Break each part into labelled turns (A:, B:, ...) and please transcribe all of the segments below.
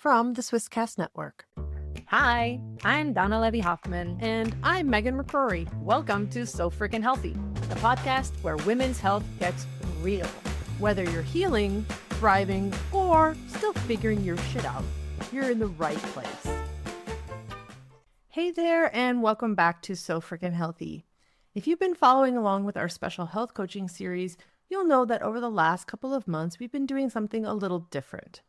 A: from the Swisscast Network.
B: Hi, I'm Danna Levy-Hoffman.
A: And I'm Megan McCrory.
B: Welcome to So Freaking Healthy, the podcast where women's health gets real.
A: Whether you're healing, thriving, or still figuring your shit out, you're in the right place. Hey there, and welcome back to So Freaking Healthy. If you've been following along with our special health coaching series, you'll know that over the last couple of months, we've been doing something a little different.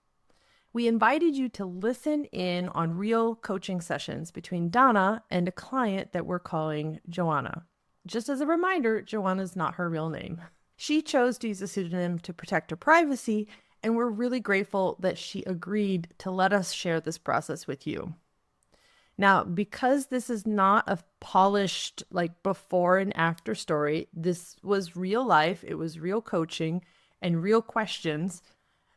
A: We invited you to listen in on real coaching sessions between Danna and a client that we're calling Joanna. Just as a reminder, Joanna's not her real name. She chose to use a pseudonym to protect her privacy, and we're really grateful that she agreed to let us share this process with you. Now, because this is not a polished before and after story, this was real life, it was real coaching and real questions.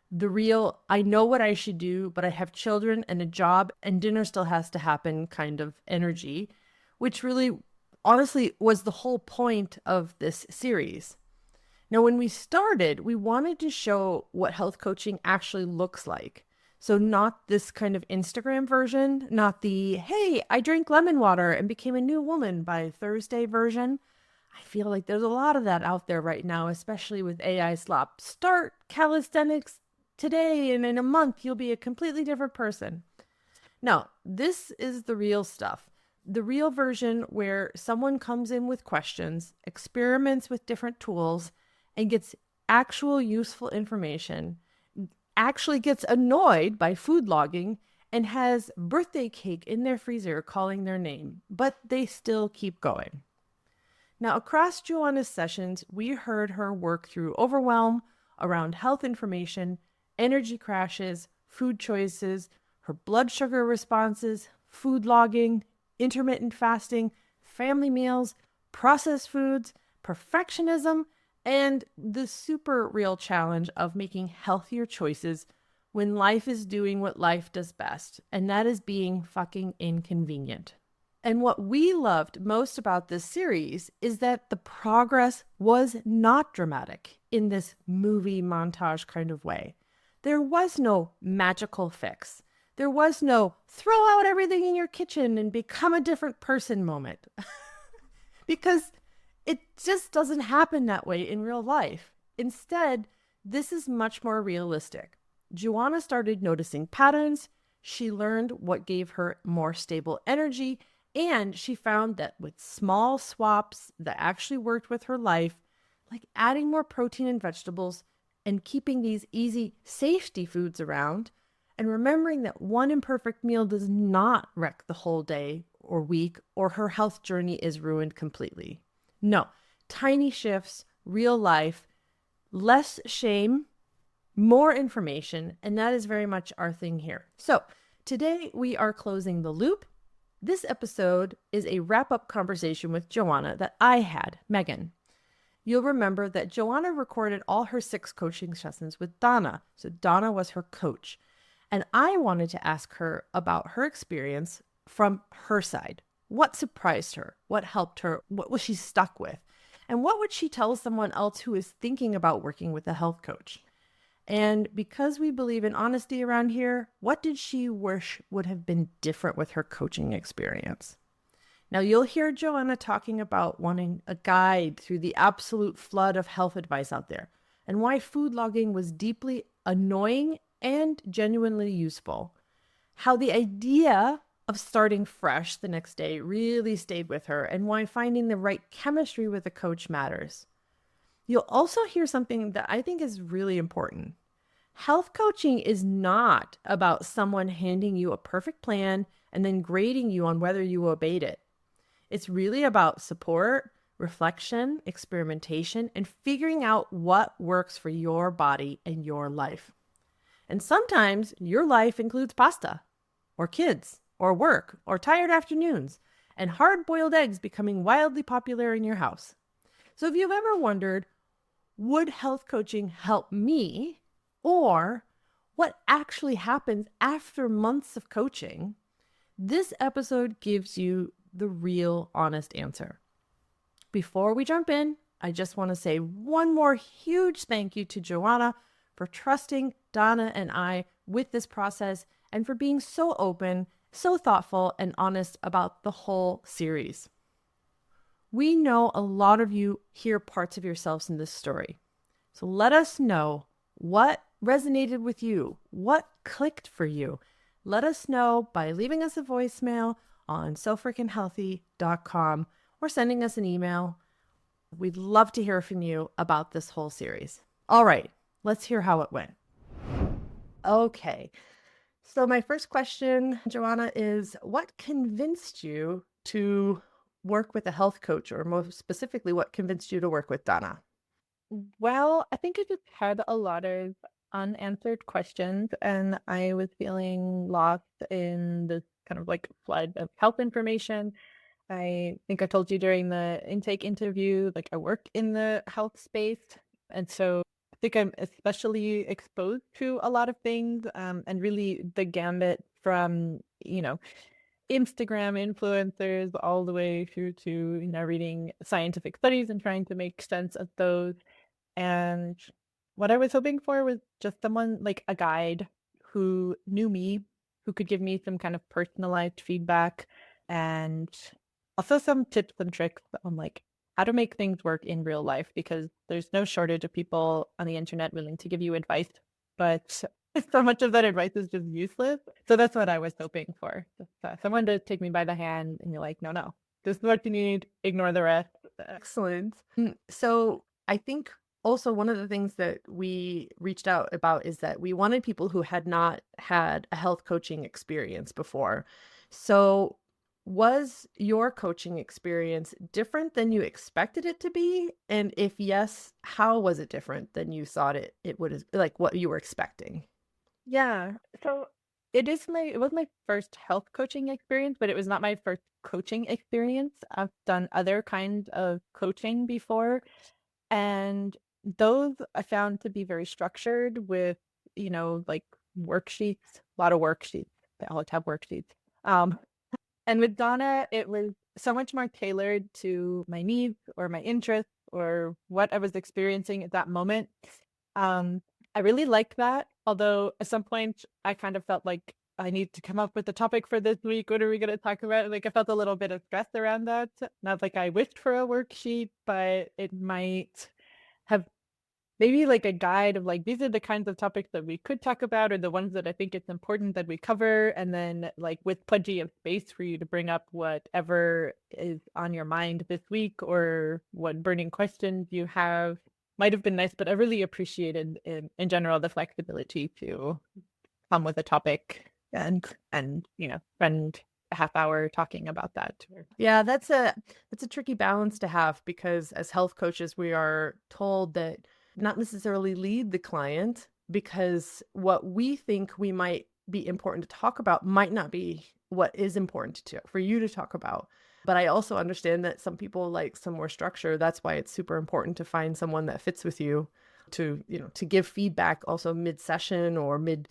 A: The real, I know what I should do, but I have children and a job and dinner still has to happen kind of energy, which really, honestly, was the whole point of this series. Now, when we started, we wanted to show what health coaching actually looks like. So not this kind of Instagram version, not the, hey, I drank lemon water and became a new woman by Thursday version. I feel like there's a lot of that out there right now, especially with AI slop. Start calisthenics today, and in a month, you'll be a completely different person. No, this is the real stuff. The real version where someone comes in with questions, experiments with different tools, and gets actual useful information, actually gets annoyed by food logging, and has birthday cake in their freezer calling their name, but they still keep going. Now, across Joanna's sessions, we heard her work through overwhelm around health information, energy crashes, food choices, her blood sugar responses, food logging, intermittent fasting, family meals, processed foods, perfectionism, and the super real challenge of making healthier choices when life is doing what life does best, and that is being fucking inconvenient. And what we loved most about this series is that the progress was not dramatic in this movie montage kind of way. There was no magical fix. There was no throw out everything in your kitchen and become a different person moment. Because it just doesn't happen that way in real life. Instead, this is much more realistic. Joanna started noticing patterns. She learned what gave her more stable energy. And she found that with small swaps that actually worked with her life, like adding more protein and vegetables and keeping these easy safety foods around, and remembering that one imperfect meal does not wreck the whole day or week, or her health journey is ruined completely. No, tiny shifts, real life, less shame, more information, and that is very much our thing here. So today we are closing the loop. This episode is a wrap-up conversation with Joanna that I had, Megan. You'll remember that Joanna recorded all her 6 coaching sessions with Danna. So Danna was her coach. And I wanted to ask her about her experience from her side. What surprised her? What helped her? What was she stuck with? And what would she tell someone else who is thinking about working with a health coach? And because we believe in honesty around here, what did she wish would have been different with her coaching experience? Now, you'll hear Joanna talking about wanting a guide through the absolute flood of health advice out there, and why food logging was deeply annoying and genuinely useful. How the idea of starting fresh the next day really stayed with her, and why finding the right chemistry with a coach matters. You'll also hear something that I think is really important. Health coaching is not about someone handing you a perfect plan and then grading you on whether you obeyed it. It's really about support, reflection, experimentation, and figuring out what works for your body and your life. And sometimes your life includes pasta, or kids, or work, or tired afternoons, and hard-boiled eggs becoming wildly popular in your house. So if you've ever wondered, would health coaching help me? Or what actually happens after months of coaching? This episode gives you the real honest answer. Before we jump in, I just want to say one more huge thank you to Joanna for trusting Danna and I with this process and for being so open, so thoughtful, and honest about the whole series. We know a lot of you hear parts of yourselves in this story. So let us know what resonated with you, what clicked for you. Let us know by leaving us a voicemail on sofreakinghealthy.com or sending us an email. We'd love to hear from you about this whole series. All right, let's hear how it went. Okay, so my first question, Joanna, is what convinced you to work with a health coach, or more specifically, what convinced you to work with Danna?
C: Well, I think I just had a lot of unanswered questions, and I was feeling lost in this kind of like flood of health information. I think I told you during the intake interview, like I work in the health space. And so I think I'm especially exposed to a lot of things, and really the gambit from, Instagram influencers all the way through to, reading scientific studies and trying to make sense of those. And what I was hoping for was just someone like a guide who knew me, who could give me some kind of personalized feedback and also some tips and tricks on like how to make things work in real life, because there's no shortage of people on the internet willing to give you advice, but so much of that advice is just useless. So that's what I was hoping for. Just, someone to take me by the hand and you're like, no, no, this is what you need, ignore the rest.
A: Excellent. So I think also one of the things that we reached out about is that we wanted people who had not had a health coaching experience before. So was your coaching experience different than you expected it to be? And if yes, how was it different than you thought it would, like what you were expecting?
C: Yeah. So it was my first health coaching experience, but it was not my first coaching experience. I've done other kinds of coaching before, and those I found to be very structured with, like worksheets, a lot of worksheets. They always have worksheets. Um, and with Donna, it was so much more tailored to my needs or my interests or what I was experiencing at that moment. Um, I really liked that. Although at some point I kind of felt like I need to come up with a topic for this week. What are we going to talk about? Like I felt a little bit of stress around that. Not like I wished for a worksheet, but it might have maybe like a guide of like these are the kinds of topics that we could talk about, or the ones that I think it's important that we cover, and then like with plenty of space for you to bring up whatever is on your mind this week or what burning questions you have. Might have been nice, but I really appreciated in general the flexibility to come with a topic and spend a half hour talking about that.
A: Yeah, that's a tricky balance to have because as health coaches, we are told that not necessarily lead the client because what we think we might be important to talk about might not be what is important for you to talk about. But I also understand that some people like some more structure. That's why it's super important to find someone that fits with you to give feedback also mid-session or mid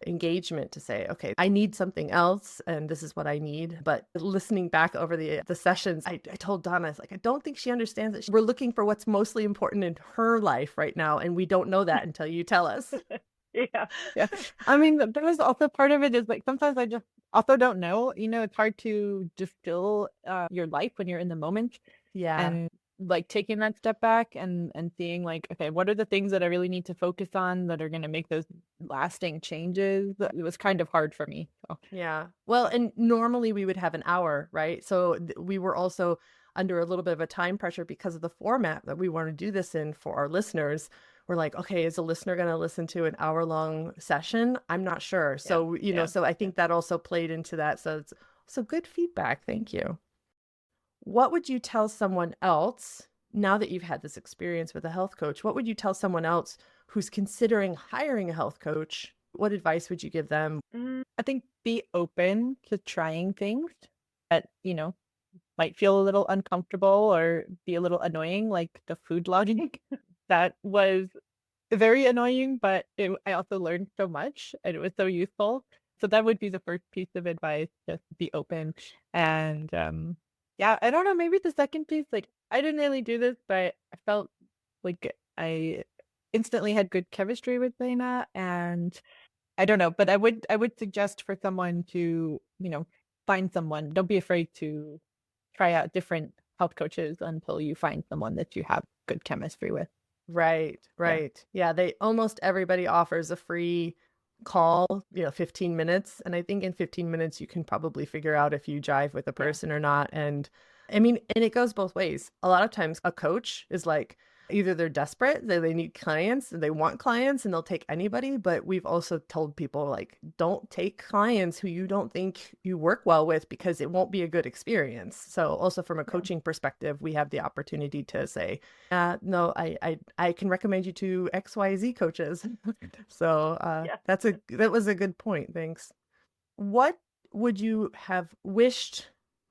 A: engagement to say, okay, I need something else and this is what I need. But listening back over the sessions, I told Donna, I was like, I don't think she understands that we're looking for what's mostly important in her life right now. And we don't know that until you tell us.
C: Yeah. Yeah. I mean, that was also part of it is like sometimes I just also don't know. It's hard to distill your life when you're in the moment.
A: Yeah.
C: And like taking that step back and seeing like, okay, what are the things that I really need to focus on that are going to make those lasting changes? It was kind of hard for me. So.
A: Yeah. Well, and normally we would have an hour, right? So we were also under a little bit of a time pressure because of the format that we want to do this in for our listeners. We're like, okay, is a listener going to listen to an hour-long session? I'm not sure. So, so I think that also played into that. So good feedback. Thank you. What would you tell someone else now that you've had this experience with a health coach? What would you tell someone else who's considering hiring a health coach? What advice would you give them?
C: I think be open to trying things that, might feel a little uncomfortable or be a little annoying, like the food logging. That was very annoying, but I also learned so much and it was so useful. So that would be the first piece of advice, just be open. And yeah, I don't know, maybe the second piece, like I didn't really do this, but I felt like I instantly had good chemistry with Dana, and I don't know, but I would suggest for someone to, find someone. Don't be afraid to try out different health coaches until you find someone that you have good chemistry with.
A: Right,
C: Yeah.
A: right. Yeah, they almost everybody offers a free call, 15 minutes. And I think in 15 minutes you can probably figure out if you jive with a
C: Yeah.
A: person or not. And I mean, and it goes both ways. A lot of times a coach is like either they're desperate, they need clients and they want clients and they'll take anybody. But we've also told people like, don't take clients who you don't think you work well with because it won't be a good experience. So also from a
C: Yeah.
A: coaching perspective, we have the opportunity to say, no, I can recommend you to XYZ coaches. So
C: Yeah.
A: that was a good point. Thanks. What would you have wished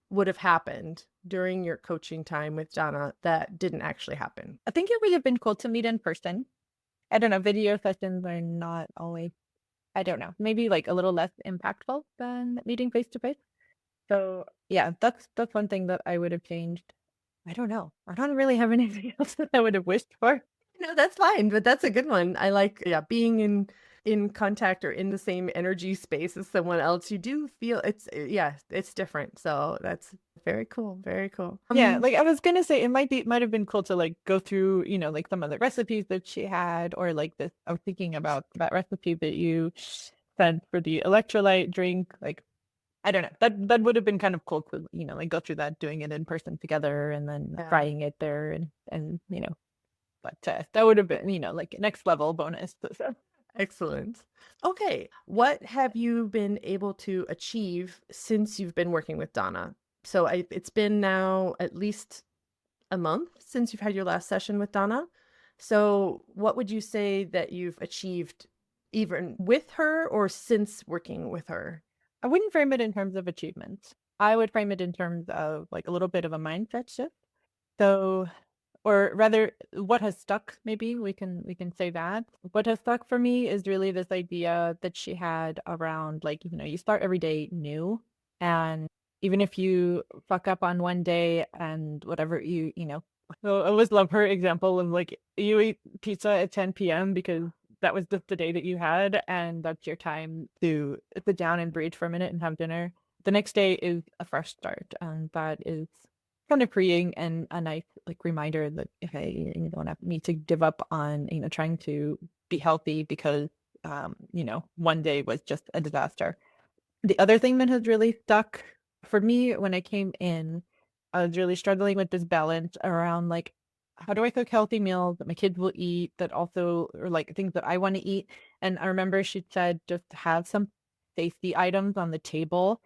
A: would have happened during your coaching time with Donna that didn't actually happen?
C: I think it would have been cool to meet in person. I don't know, video sessions are not always, I don't know, maybe like a little less impactful than meeting face to face. So yeah, that's one thing that I would have changed. I don't know. I don't really have anything else that I would have wished for.
A: No, that's fine, but that's a good one. I like, yeah, being in contact or in the same energy space as someone else. You do feel yeah, it's different. So that's very cool. Very cool.
C: Yeah, like I was gonna say it might have been cool to like go through, like some of the recipes that she had, or like this I was thinking about that recipe that you said for the electrolyte drink. Like I don't know. That would have been kind of cool to, like go through that, doing it in person together and then
A: Yeah.
C: trying it there and but that would have been, like next level bonus. So.
A: Excellent. Okay. What have you been able to achieve since you've been working with Donna? So it's been now at least a month since you've had your last session with Donna. So what would you say that you've achieved even with her or since working with her?
C: I wouldn't frame it in terms of achievements. I would frame it in terms of like a little bit of a mindset shift. So, or rather, what has stuck, maybe we can say that. What has stuck for me is really this idea that she had around like, you start every day new. And even if you fuck up on one day and whatever so I always love her example of like you eat pizza at 10 p.m. because that was just the day that you had, and that's your time to sit down and breathe for a minute and have dinner. The next day is a fresh start, and that is kind of freeing and a nice like reminder that hey, you don't have me to give up on trying to be healthy because one day was just a disaster. The other thing that has really stuck for me when I came in, I was really struggling with this balance around like, how do I cook healthy meals that my kids will eat that also are like things that I want to eat? And I remember she said just have some safety items on the table,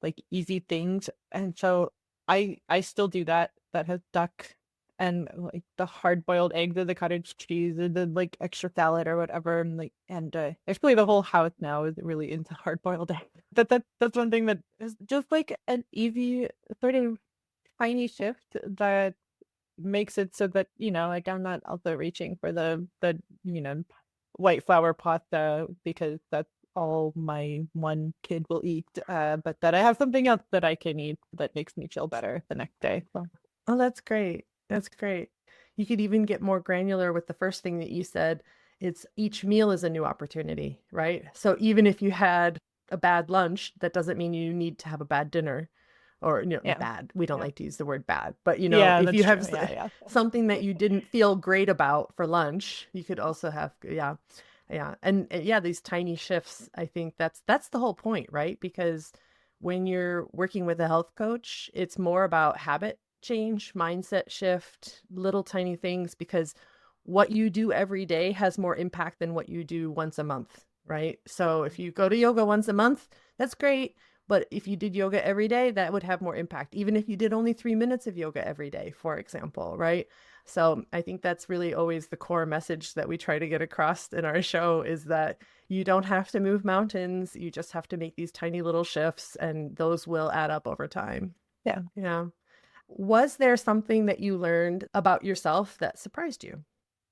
C: like easy things. And so I still do that. That has stuck. And like the hard boiled eggs or the cottage cheese or the like extra salad or whatever. And actually the whole house now is really into hard boiled eggs. That's one thing that is just like an easy sort of tiny shift that makes it so that like I'm not also reaching for the white flour pasta because that's all my one kid will eat, but that I have something else that I can eat that makes me feel better the next day. So
A: Oh, that's great. That's great. You could even get more granular with the first thing that you said. It's each meal is a new opportunity, right? So even if you had a bad lunch, that doesn't mean you need to have a bad dinner or,
C: yeah,
A: bad. We don't
C: yeah,
A: like to use the word bad, but
C: yeah,
A: if you
C: that's true.
A: have
C: Yeah, yeah,
A: something that you didn't feel great about for lunch, you could also have, yeah, yeah. And yeah, these tiny shifts, I think that's the whole point, right? Because when you're working with a health coach, it's more about habit change, mindset shift, little tiny things, because what you do every day has more impact than what you do once a month, right? So if you go to yoga once a month, that's great. But if you did yoga every day, that would have more impact, even if you did only 3 minutes of yoga every day, for example, right? So I think that's really always the core message that we try to get across in our show is that you don't have to move mountains. You just have to make these tiny little shifts, and those will add up over time.
C: yeah.
A: Yeah. Was there something that you learned about yourself that surprised you?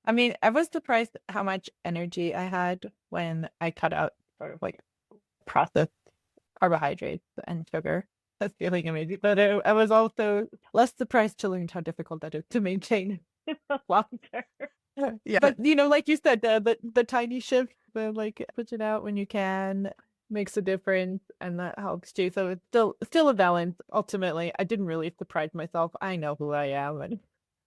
C: I mean, I was surprised how much energy I had when I cut out sort of like processed carbohydrates and sugar. That's feeling amazing. But I was also less surprised to learn how difficult that is to maintain long term.
A: Yeah.
C: But like you said, the tiny shift said, like, push it out when you can makes a difference, and that helps too. So it's still a balance. Ultimately, I didn't really surprise myself. I know who I am, and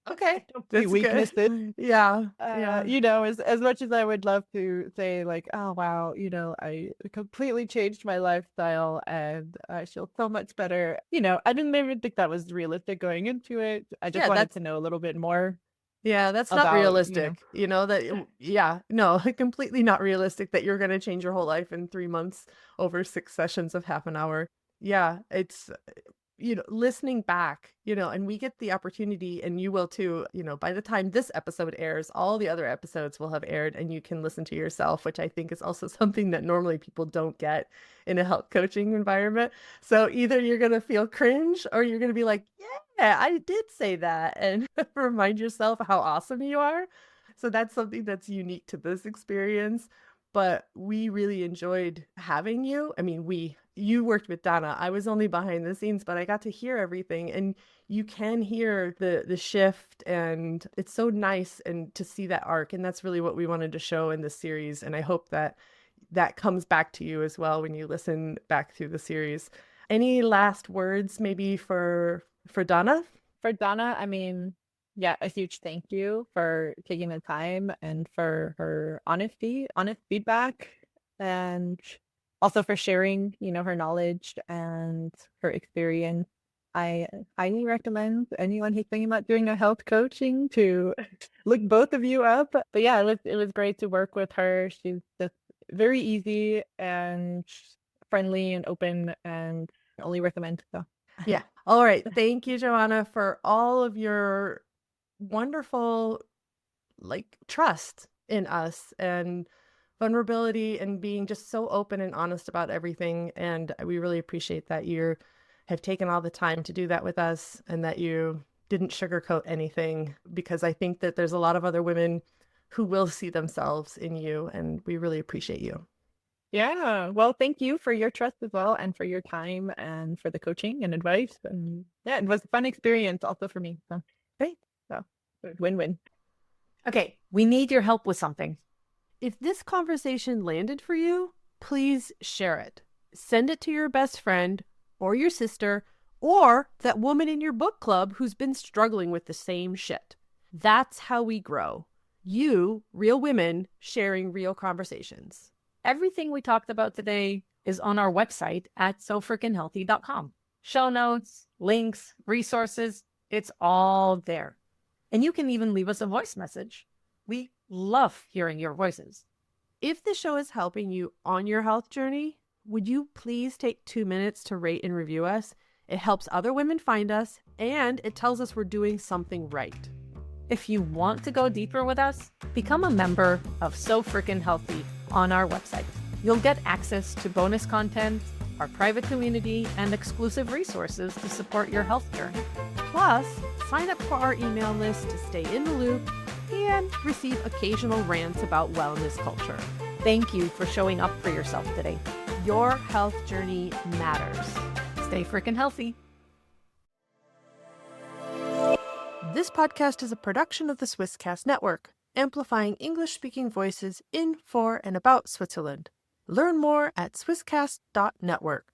C: I
A: Okay,
C: don't see
A: that's good.
C: weaknesses.
A: Yeah, yeah.
C: As much as I would love to say, like, oh wow, I completely changed my lifestyle and I feel so much better. I didn't even think that was realistic going into it. I just
A: Yeah,
C: wanted
A: that's
C: to know a little bit more
A: Yeah, that's not
C: about,
A: realistic. Yeah, no, completely not realistic that you're going to change your whole life in 3 months over 6 sessions of half an hour. Yeah, it's, listening back, and we get the opportunity, and you will too, by the time this episode airs, all the other episodes will have aired and you can listen to yourself, which I think is also something that normally people don't get in a health coaching environment. So either you're going to feel cringe or you're going to be like, yeah, I did say that, and remind yourself how awesome you are. So that's something that's unique to this experience. But we really enjoyed having you. I mean, you worked with Danna. I was only behind the scenes, but I got to hear everything, and you can hear the shift, and it's so nice and to see that arc. And that's really what we wanted to show in this series. And I hope that that comes back to you as well when you listen back through the series. Any last words maybe for Danna?
C: for Donna. I mean, yeah, a huge thank you for taking the time and for her honesty, honest feedback, and also for sharing, her knowledge and her experience. I highly recommend anyone who's thinking about doing a health coaching to look both of you up. But yeah, it was great to work with her. She's just very easy and friendly and open, and only recommend. So
A: Yeah. All right. Thank you, Joanna, for all of your wonderful, trust in us and vulnerability and being just so open and honest about everything. And we really appreciate that you have taken all the time to do that with us and that you didn't sugarcoat anything, because I think that there's a lot of other women who will see themselves in you, and we really appreciate you.
C: yeah, well, thank you for your trust as well, and for your time, and for the coaching and advice. And yeah, it was a fun experience also for me. So
A: Great.
C: so win-win.
B: Okay, we need your help with something.
A: If this conversation landed for you, please share it. Send it to your best friend or your sister or that woman in your book club who's been struggling with the same shit. That's how we grow. You, real women, sharing real conversations.
B: Everything we talked about today is on our website at sofreakinhealthy.com. Show notes, links, resources, it's all there. And you can even leave us a voice message. We love hearing your voices.
A: If the show is helping you on your health journey, would you please take 2 minutes to rate and review us? It helps other women find us, and it tells us we're doing something right.
B: If you want to go deeper with us, become a member of So Frickin' Healthy on our website. You'll get access to bonus content, our private community, and exclusive resources to support your health journey.
A: Plus, sign up for our email list to stay in the loop and receive occasional rants about wellness culture.
B: Thank you for showing up for yourself today.
A: Your health journey matters.
B: Stay frickin' healthy.
A: This podcast is a production of the Swisscast Network, amplifying English-speaking voices in, for, and about Switzerland. Learn more at swisscast.network.